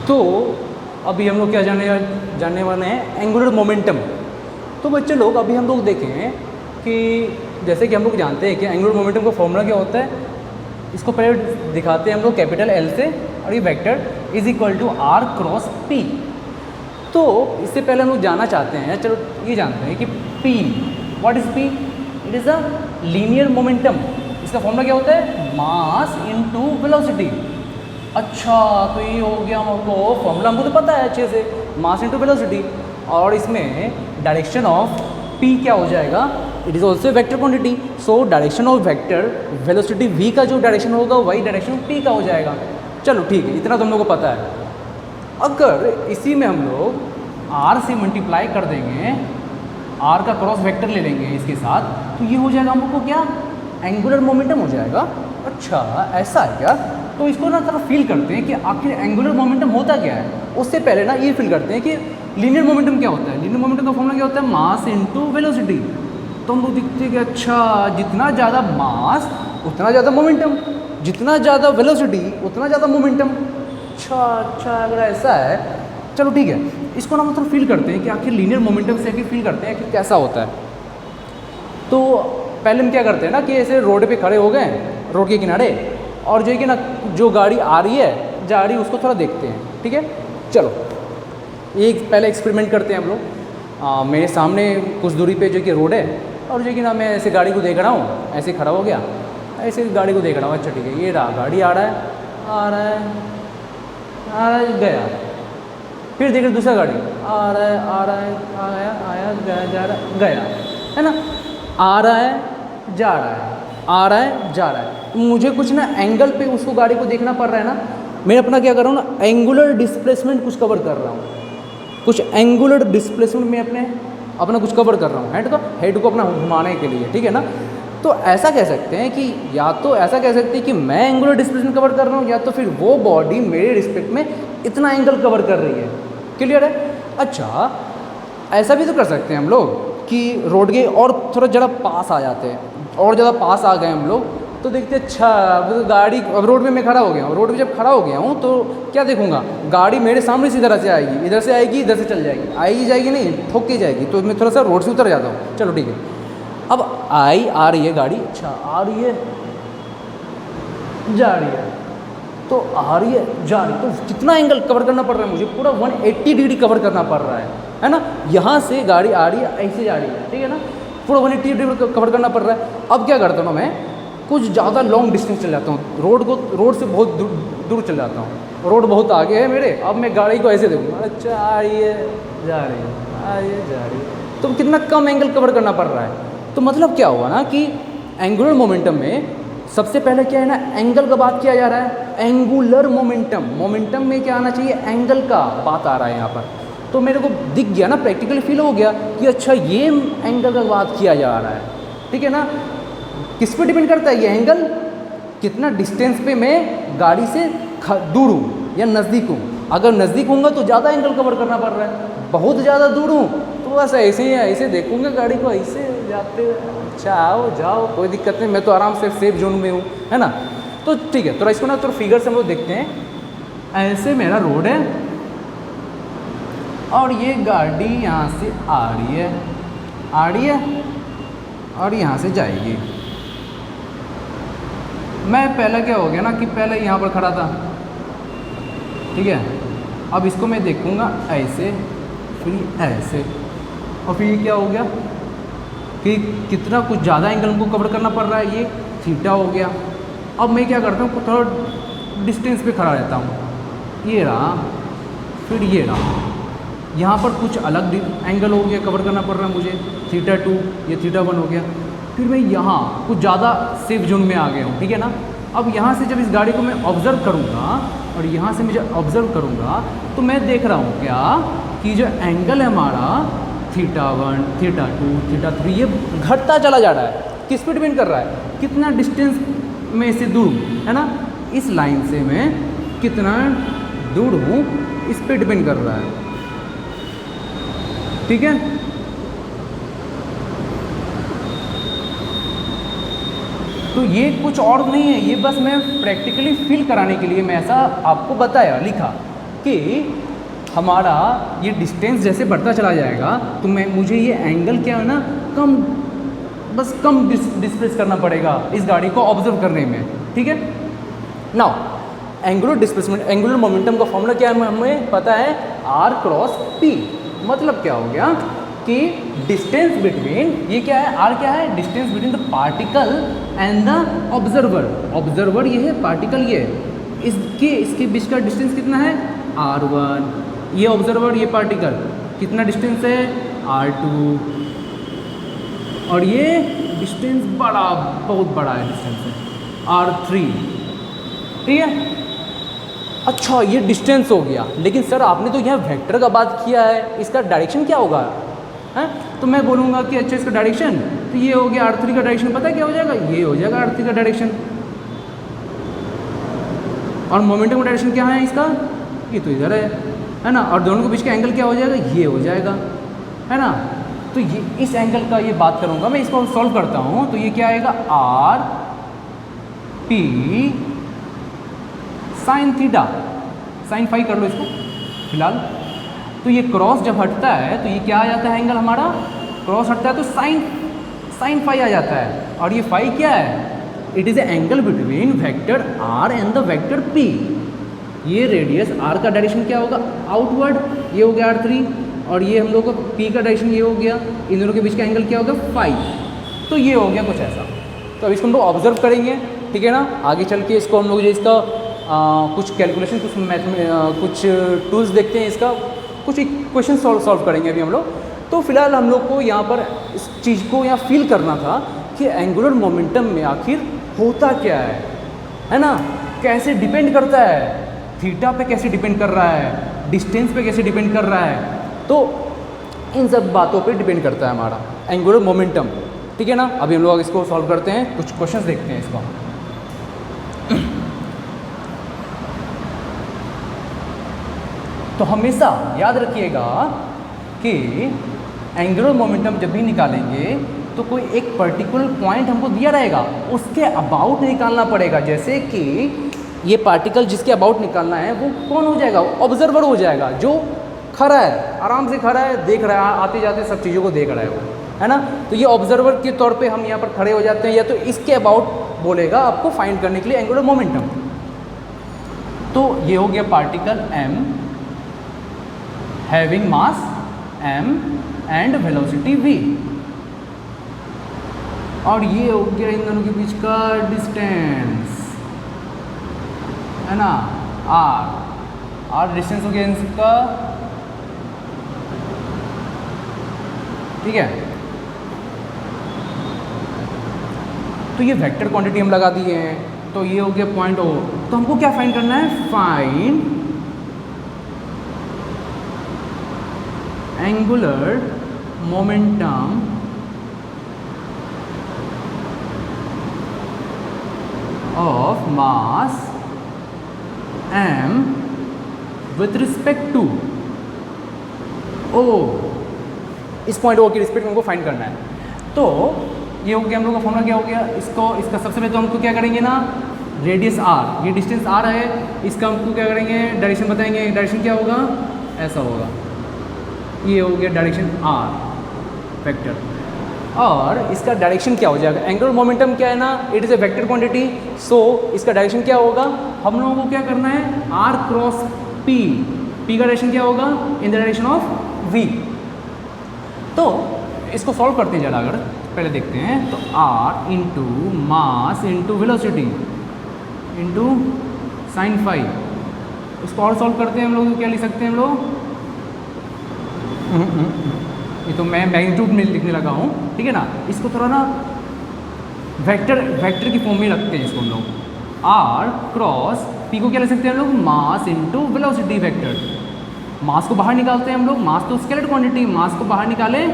तो अभी हम लोग क्या जानने वाले हैं, एंगुलर मोमेंटम। तो बच्चे लोग अभी हम लोग देखें कि जैसे कि हम लोग जानते हैं कि एंगुलर मोमेंटम का फॉर्मूला क्या होता है। इसको पहले दिखाते हैं हम लोग कैपिटल एल से, और ये vector is equal to R cross P. तो इससे पहले हम लोग जानना चाहते हैं, चलो ये जानते हैं कि P, what is P? It is a linear momentum. इसका फॉर्मूला क्या होता है? Mass into velocity. अच्छा, तो ये हो गया हमको फॉर्मूला, हमको तो पता है अच्छे से, मास इनटू वेलोसिटी। और इसमें डायरेक्शन ऑफ पी क्या हो जाएगा? It is also vector quantity. So direction of vector velocity v का जो डायरेक्शन होगा वही डायरेक्शन p का हो जाएगा। चलो ठीक है, इतना तो हम लोग को पता है। अगर इसी में हम लोग r से मल्टीप्लाई कर देंगे, r का क्रॉस वेक्टर ले लेंगे इसके साथ, तो ये हो जाएगा हमको क्या? एंगुलर मोमेंटम हो जाएगा। अच्छा, ऐसा है क्या? तो इसको ना थोड़ा फील करते हैं कि आखिर एंगुलर मोमेंटम होता क्या है। उससे पहले ना ये फील करते हैं कि लीनियर मोमेंटम क्या होता है। लीनियर मोमेंटम का फॉर्मूला क्या होता है? Mass into velocity. तो हम लोग देखते हैं कि अच्छा, जितना ज़्यादा मास उतना ज़्यादा मोमेंटम, जितना ज़्यादा वेलोसिटी उतना ज़्यादा मोमेंटम। अच्छा, अगर ऐसा है, चलो ठीक है, इसको ना मतलब फील करते हैं कि आखिर लीनियर मोमेंटम से आखिर फील करते हैं कि कैसा होता है। तो पहले हम क्या करते हैं ना कि ऐसे रोड पे खड़े हो गए, रोड के किनारे, और जो है कि ना जो गाड़ी आ रही है जा रही है उसको थोड़ा देखते हैं। ठीक है, चलो एक पहले एक्सपेरिमेंट करते हैं हम लोग। मेरे सामने कुछ दूरी पे जो कि रोड है, और जो कि ना मैं ऐसे गाड़ी को देख रहा हूँ, ऐसे खड़ा हो गया, ऐसे गाड़ी को देख रहा हूँ। अच्छा ठीक है, ये रहा, गाड़ी आ रहा है, गया। फिर देख रहे दूसरा गाड़ी आ रहा है, आया गया, जा रहा गया, है ना, आ रहा है जा रहा है, आ रहा है जा रहा है। तो मुझे कुछ ना एंगल पे उसको गाड़ी को देखना पड़ रहा है ना। मैं अपना क्या कर रहा हूँ ना, एंगुलर डिस्प्लेसमेंट कुछ कवर कर रहा हूँ, कुछ एंगुलर डिस्प्लेसमेंट में अपना कुछ कवर कर रहा हूँ, हेड को अपना घुमाने के लिए। ठीक है ना, तो ऐसा कह सकते हैं कि या तो ऐसा कह सकते हैं कि मैं एंगुलर डिस्प्लेसमेंट कवर कर रहा हूँ, या तो फिर वो बॉडी मेरे रिस्पेक्ट में इतना एंगल कवर कर रही है। क्लियर है? अच्छा, ऐसा भी तो कर सकते हैं हम लोग कि रोड के और थोड़ा ज़्यादा पास आ जाते हैं, और ज़्यादा पास आ गए हम लोग, तो देखते अच्छा, अब गाड़ी, अब रोड में मैं खड़ा हो गया हूँ, रोड पे जब खड़ा हो गया हूँ तो क्या देखूंगा, गाड़ी मेरे सामने इसी तरह से आएगी, इधर से आएगी, इधर से चल जाएगी, आएगी जाएगी नहीं, ठोक के जाएगी। तो मैं थोड़ा सा रोड से उतर जाता हूँ। चलो ठीक है, अब आ रही है गाड़ी, अच्छा आ रही है, जा रही है, तो आ रही है जा रही, तो कितना एंगल कवर करना पड़ रहा है मुझे? पूरा 180 डिग्री कवर करना पड़ रहा है ना। यहाँ से गाड़ी आ रही है, ऐसे जा रही है, ठीक है ना, पूरा 180 डिग्री कवर करना पड़ रहा है। अब क्या करता हूँ मैं, कुछ ज़्यादा लॉन्ग डिस्टेंस चल जाता हूँ, रोड से बहुत दूर चल जाता हूँ, रोड बहुत आगे है मेरे। अब मैं गाड़ी को ऐसे देखूँगा, अच्छा आ रही है जा रही है, आ रही है जा रही है, तो कितना कम एंगल कवर करना पड़ रहा है। तो मतलब क्या हुआ ना कि एंगुलर मोमेंटम में सबसे पहले क्या है ना, एंगल का बात किया जा रहा है। एंगुलर मोमेंटम में क्या आना चाहिए? एंगल का बात आ रहा है यहाँ पर। तो मेरे को दिख गया ना, प्रैक्टिकली फील हो गया कि अच्छा ये एंगल का बात किया जा रहा है। ठीक है ना, किस पे डिपेंड करता है ये एंगल? कितना डिस्टेंस पे मैं गाड़ी से दूर हूँ या नज़दीक हूँ। अगर नज़दीक होऊंगा तो ज़्यादा एंगल कवर करना पड़ रहा है, बहुत ज़्यादा दूर हूँ तो बस ऐसे ही ऐसे देखूंगा गाड़ी को, ऐसे जाते, अच्छा आओ जाओ कोई दिक्कत नहीं, मैं तो आराम से सेफ जोन में हूँ, है ना। तो ठीक है, तो इसको ना तो फिगर से हम लोग देखते हैं। ऐसे मेरा रोड है और ये गाड़ी यहाँ से आ रही है और यहाँ से जाएगी। मैं पहले क्या हो गया ना कि पहले यहाँ पर खड़ा था, ठीक है, अब इसको मैं देखूँगा ऐसे, फिर ऐसे, और फिर ये क्या हो गया कि कितना कुछ ज़्यादा एंगल को कवर करना पड़ रहा है, ये थीटा हो गया। अब मैं क्या करता हूँ, थोड़ा डिस्टेंस पे खड़ा रहता हूँ, ये रहा, फिर ये रहा, यहाँ पर कुछ अलग एंगल हो गया, कवर करना पड़ रहा है मुझे, थीटा 2, ये थीटा 1 हो गया। फिर मैं यहाँ कुछ ज़्यादा सेफ जोन में आ गया हूँ, ठीक है ना। अब यहाँ से जब इस गाड़ी को मैं ऑब्ज़र्व करूँगा और यहाँ से मैं जब ऑब्ज़र्व करूँगा तो मैं देख रहा हूँ क्या कि जो एंगल है हमारा थीटा 1, थीटा 2, थीटा 3, ये घटता चला जा रहा है। किस पे डिपेंड कर रहा है? कितना डिस्टेंस में इससे दूर हूँ, है ना, इस लाइन से मैं कितना दूर हूँ इस पे डिपेंड कर रहा है, ठीक है। तो ये कुछ और नहीं है, ये बस मैं प्रैक्टिकली फील कराने के लिए मैं ऐसा आपको बताया, लिखा। कि हमारा ये डिस्टेंस जैसे बढ़ता चला जाएगा तो मुझे ये एंगल क्या है ना कम डिस्प्लेस करना पड़ेगा इस गाड़ी को ऑब्जर्व करने में, ठीक है। Now angular displacement, angular momentum का फॉर्मूला क्या है हमें पता है, R क्रॉस P। मतलब क्या हो गया कि डिस्टेंस बिटवीन, ये क्या है, R क्या है, distance between the particle and the observer. Observer ये है, पार्टिकल ये है, इसके बीच का डिस्टेंस कितना है R1, ये ऑब्जर्वर ये पार्टिकल कितना डिस्टेंस है R2, और ये डिस्टेंस बहुत बड़ा है, डिस्टेंस है R3, ठीक है। अच्छा ये डिस्टेंस हो गया, लेकिन सर आपने तो यहाँ वेक्टर का बात किया है, इसका डायरेक्शन क्या होगा है? तो मैं बोलूँगा कि अच्छा इसका डायरेक्शन, तो ये हो गया R3 का डायरेक्शन, पता है क्या हो जाएगा, ये हो जाएगा R3 का डायरेक्शन। और मोमेंटम का डायरेक्शन क्या है इसका, ये तो इधर है ना, और दोनों के बीच का एंगल क्या हो जाएगा, ये हो जाएगा, है ना। तो ये इस एंगल का ये बात करूँगा मैं, इसको सॉल्व करता हूँ, तो ये क्या आएगा RP sine theta, sine phi कर लो इसको फिलहाल। तो ये क्रॉस जब हटता है तो ये क्या आ जाता है, एंगल हमारा क्रॉस हटता है तो साइन फाई आ जाता है, और ये फाई क्या है, it is A angle between vector R and the vector P। ये रेडियस R का डायरेक्शन क्या होगा, आउटवर्ड, ये हो गया R3, और ये हम लोग को P का डायरेक्शन ये हो गया, इन दोनों के बीच का एंगल क्या होगा फाई। तो ये हो गया कुछ ऐसा। तो अब इसको हम लोग ऑब्जर्व करेंगे, ठीक है ना। आगे चल के इसको हम लोग इसका कुछ कैलकुलेशन, कुछ मैथ में कुछ टूल्स देखते हैं, इसका कुछ इक्वेशन सॉल्व करेंगे अभी हम लोग। तो फिलहाल हम लोग को यहाँ पर इस चीज़ को यहाँ फील करना था कि एंगुलर मोमेंटम में आखिर होता क्या है ना, कैसे डिपेंड करता है, थीटा पे कैसे डिपेंड कर रहा है, डिस्टेंस पे कैसे डिपेंड कर रहा है। तो इन सब बातों पे डिपेंड करता है हमारा एंगुलर मोमेंटम, ठीक है ना। अभी हम लोग इसको सॉल्व करते हैं, कुछ क्वेश्चंस देखते हैं इसको। तो हमेशा याद रखिएगा कि एंगुलर मोमेंटम जब भी निकालेंगे तो कोई एक पर्टिकुलर पॉइंट हमको दिया रहेगा, उसके अबाउट निकालना पड़ेगा। जैसे कि ये पार्टिकल जिसके अबाउट निकालना है वो कौन हो जाएगा, ऑब्जर्वर हो जाएगा, जो खड़ा है, आराम से खड़ा है, देख रहा है, आते जाते सब चीज़ों को देख रहा है वो, है ना। तो ये ऑब्जर्वर के तौर पे हम यहाँ पर खड़े हो जाते हैं, या तो इसके अबाउट बोलेगा आपको फाइंड करने के लिए एंगुलर मोमेंटम। तो ये हो गया particle M having mass m and velocity v, और ये हो गया इन दोनों के बीच का डिस्टेंस, है ना, r डिस्टेंस हो गया इनका, ठीक है। तो ये वेक्टर क्वांटिटी हम लगा दिए हैं, तो ये हो गया पॉइंट O। तो हमको क्या फाइंड करना है, find angular momentum of mass m with respect to O। इस पॉइंट O की रिस्पेक्ट में हमको फाइंड करना है। तो ये हो गया हम लोग का फॉर्मूला क्या हो गया, इसका सबसे पहले तो हमको क्या करेंगे ना, रेडियस R, ये डिस्टेंस R है, इसका हमको क्या करेंगे, डायरेक्शन बताएंगे। डायरेक्शन क्या होगा, ऐसा होगा, ये हो गया डायरेक्शन R वेक्टर, और इसका डायरेक्शन क्या हो जाएगा, एंगुलर मोमेंटम क्या है ना, it is a vector quantity, so इसका डायरेक्शन क्या होगा, हम लोगों को क्या करना है, R क्रॉस P, P का डायरेक्शन क्या होगा, in the direction of V। तो इसको सॉल्व करते हैं जरा, अगर पहले देखते हैं, तो R into mass into velocity into sine phi, इसको और सॉल्व करते हैं हम लोग, क्या लिख सकते हैं हम लोग, ये तो मैं मैग्नीट्यूड में लिखने लगा हूँ, ठीक है ना। इसको थोड़ा ना वेक्टर की फॉर्म में रखते हैं इसको हम लोग, R क्रॉस P को क्या लिख सकते हैं हम लोग, मास इंटू वेलोसिटी वेक्टर। मास को बाहर निकालते हैं हम लोग, मास तो स्केलर क्वांटिटी, मास को बाहर निकालें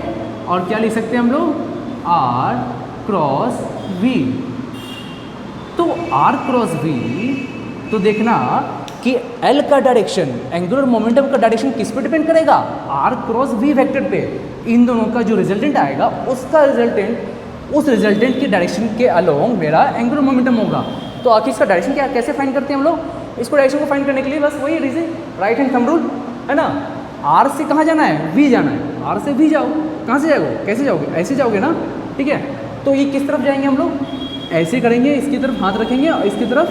और क्या लिख सकते हैं हम लोग, R क्रॉस V। तो R क्रॉस V, तो देखना कि L का डायरेक्शन, एंगुलर मोमेंटम का डायरेक्शन किस पे डिपेंड करेगा, R क्रॉस V वेक्टर पे। इन दोनों का जो रिजल्टेंट आएगा, उसका रिजल्टेंट, उस रिजल्टेंट के डायरेक्शन के अलोंग मेरा एंगुलर मोमेंटम होगा। तो आखिर इसका डायरेक्शन क्या, कैसे फाइंड करते हैं हम लोग, इसको डायरेक्शन को फाइंड करने के लिए बस वही reason right hand thumb rule है ना। आर से कहाँ जाना है, वी जाना है, आर से वी जाओ, कहाँ से जाओगे, कैसे जाओगे, ऐसे जाओगे ना, ठीक है। तो ये किस तरफ जाएंगे हम लोग, ऐसे करेंगे, इसकी तरफ हाथ रखेंगे और इसकी तरफ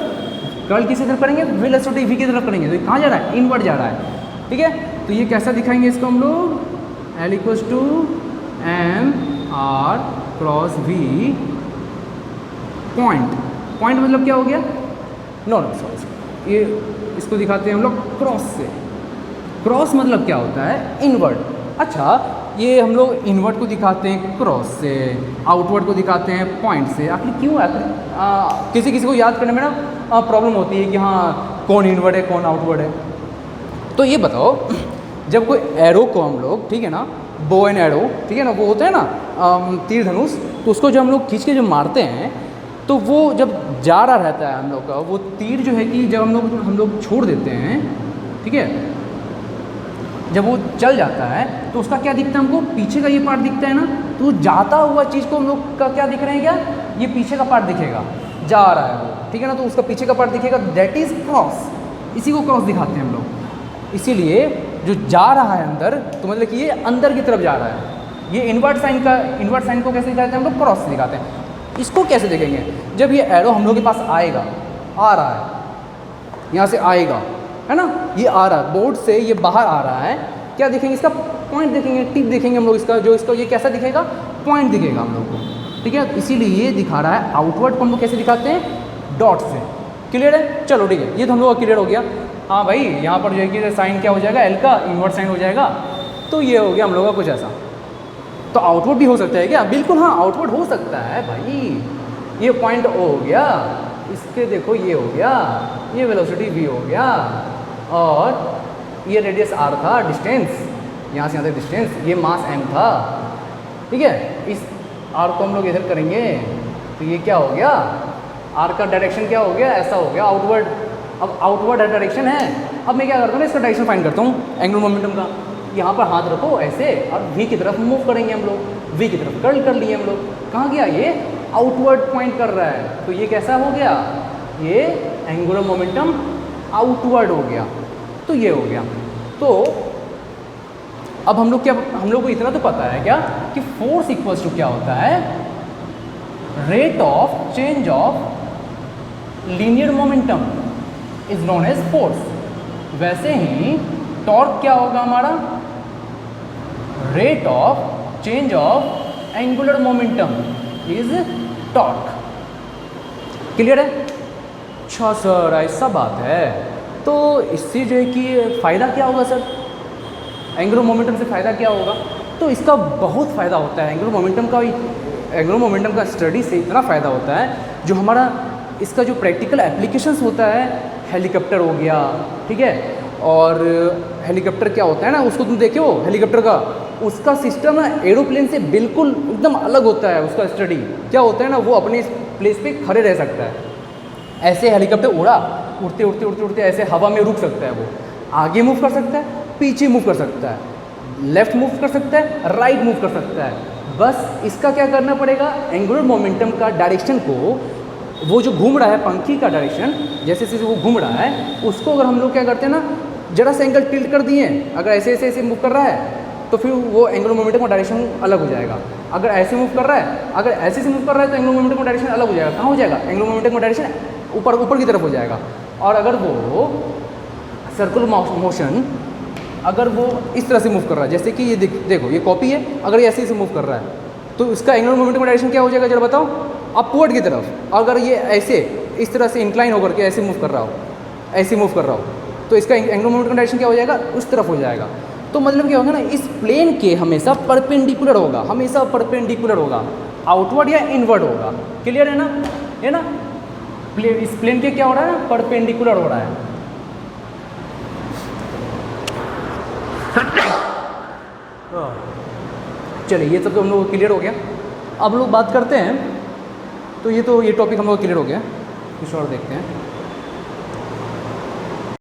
कर्ल किसी तरफ करेंगे, वेलोसिटी वी की तरफ करेंगे, तो ये कहाँ जा रहा है, इनवर्ड जा रहा है, ठीक है। तो ये कैसा दिखाएंगे इसको हम लोग, L equals to M R cross V point, point मतलब क्या हो गया, नो सॉरी, ये इसको दिखाते हैं हम लोग क्रॉस से, क्रॉस मतलब क्या होता है, इनवर्ड। अच्छा, ये हम लोग इनवर्ड को दिखाते हैं क्रॉस से, आउटवर्ड को दिखाते हैं पॉइंट से, आखिर क्यों है, किसी किसी को याद करने में ना प्रॉब्लम होती है कि हाँ कौन इनवर्ड है कौन आउटवर्ड है। तो ये बताओ, जब कोई एरो को हम लोग, ठीक है ना, बो एंड एरो, ठीक है ना, वो होता है ना तीर धनुष, तो उसको जब हम लोग खींच के जब मारते हैं तो वो जब जा रहा रहता है हम लोग का वो तीर जो है कि जब हम लोग छोड़ देते हैं, ठीक है, जब वो चल जाता है तो उसका क्या दिखता है हमको, पीछे का ये पार्ट दिखता है ना, तो जाता हुआ चीज़ को हम लोग का क्या दिख रहे हैं, क्या ये पीछे का पार्ट दिखेगा, जा रहा है वो, ठीक है ना, तो उसका पीछे का पार्ट दिखेगा, दैट इज़ क्रॉस, इसी को क्रॉस दिखाते हैं हम लोग। इसीलिए जो जा रहा है अंदर, तो मतलब कि ये अंदर की तरफ जा रहा है, ये इनवर्ट साइन को कैसे दिखाते हैं हम लोग, क्रॉस से दिखाते हैं। इसको कैसे देखेंगे, जब ये एरो हम लोग के पास आएगा, आ रहा है, यहाँ से आएगा, है ना, ये आ रहा है बोर्ड से, ये बाहर आ रहा है, क्या देखेंगे, इसका पॉइंट देखेंगे, टिप देखेंगे हम लोग, इसका जो इसका ये कैसा दिखेगा, पॉइंट दिखेगा हम लोग को, ठीक है। इसीलिए ये दिखा रहा है, आउटवर्ड को हम लोग कैसे दिखाते हैं, डॉट से। क्लियर है, चलो ठीक है, ये तो हम लोग का क्लियर हो गया। हाँ भाई, यहाँ पर जो है कि साइन क्या हो जाएगा, एल का इनवर्ट साइन हो जाएगा, तो ये हो गया हम लोग का कुछ ऐसा। तो आउटवर्ड भी हो सकता है क्या, बिल्कुल हाँ, आउटवर्ड हो सकता है भाई, ये पॉइंट ओ हो गया, इसके देखो ये हो गया, ये वेलोसिटी v हो गया, और ये रेडियस r था, डिस्टेंस यहाँ से यहाँ तक डिस्टेंस, ये मास m था, ठीक है। इस r को हम लोग इधर करेंगे तो ये क्या हो गया, r का डायरेक्शन क्या हो गया, ऐसा हो गया, आउटवर्ड। अब आउटवर्ड डायरेक्शन है, अब मैं क्या करता हूँ ना, इसका डायरेक्शन फाइंड करता हूँ एंगुलर मोमेंटम का। यहाँ पर हाथ रखो ऐसे और v की तरफ मूव करेंगे हम लोग, v की तरफ कर्ल कर लिए हम लोग, कहाँ गया, ये आउटवर्ड पॉइंट कर रहा है, तो ये कैसा हो गया, ये एंगुलर मोमेंटम आउटवर्ड हो गया, तो ये हो गया। तो अब हम लोग को इतना तो पता है क्या कि फोर्स इक्वल्स टू क्या होता है, rate of change of linear momentum is known as force. वैसे ही टॉर्क क्या होगा हमारा, rate of change of angular momentum is torque. Clear है, अच्छा सर ऐसा बात है, तो इससे जो है कि फ़ायदा क्या होगा सर, एंगुलर मोमेंटम से फ़ायदा क्या होगा, तो इसका बहुत फ़ायदा होता है, एंगुलर मोमेंटम का स्टडी से इतना फ़ायदा होता है, जो हमारा इसका जो प्रैक्टिकल एप्लीकेशंस होता है, हेलीकॉप्टर हो गया, ठीक है, और हेलीकॉप्टर क्या होता है ना, उसको तुम देखे हो हेलीकॉप्टर का, उसका सिस्टम ना एरोप्लेन से बिल्कुल एकदम अलग होता है। उसका स्टडी क्या होता है ना, वो अपने प्लेस पे खड़े रह सकता है, ऐसे हेलीकॉप्टर उड़ते उड़ते उड़ते उड़ते ऐसे हवा में रुक सकता है, वो आगे मूव कर सकता है, पीछे मूव कर सकता है, लेफ्ट मूव कर सकता है, राइट मूव कर सकता है। बस इसका क्या करना पड़ेगा, एंगुलर मोमेंटम का डायरेक्शन को, वो जो घूम रहा है पंखी का डायरेक्शन, जैसे जैसे वो घूम रहा है, उसको अगर हम लोग क्या करते हैं ना, जरा सा एंगल टिल्ट कर दिए, अगर ऐसे ऐसे ऐसे मूव कर रहा है तो फिर वो एंगुलर मोमेंटम का डायरेक्शन अलग हो जाएगा। अगर ऐसे मूव कर रहा है, अगर ऐसे से मूव कर रहा है तो एंगुलर मोमेंटम का डायरेक्शन अलग हो जाएगा। कहाँ हो जाएगा, एंगुलर मोमेंटम का डायरेक्शन ऊपर की तरफ हो जाएगा। और अगर वो सर्कुलर मोशन, अगर वो इस तरह से मूव कर रहा है, जैसे कि ये देखो ये कॉपी है, अगर ये ऐसे मूव कर रहा है तो इसका एंगुलर मोमेंटम का डायरेक्शन क्या हो जाएगा, जरा बताओ, अपवर्ड की तरफ। अगर ये ऐसे इस तरह से इंक्लाइन होकर के ऐसे मूव कर रहा हो, ऐसे मूव कर रहा हो, तो इसका एंगुलर मोमेंटम का डायरेक्शन क्या हो जाएगा, उस तरफ हो जाएगा। तो मतलब क्या होगा ना, इस प्लेन के हमेशा परपेंडिकुलर होगा, हमेशा परपेंडिकुलर होगा, आउटवर्ड या इनवर्ड होगा। क्लियर है ना, इस प्लेन के क्या हो रहा है, परपेंडिकुलर हो रहा है। चलिए ये सब तो हम लोग क्लियर हो गया। अब लोग बात करते हैं, तो ये टॉपिक हम लोग क्लियर हो गया, कुछ और देखते हैं।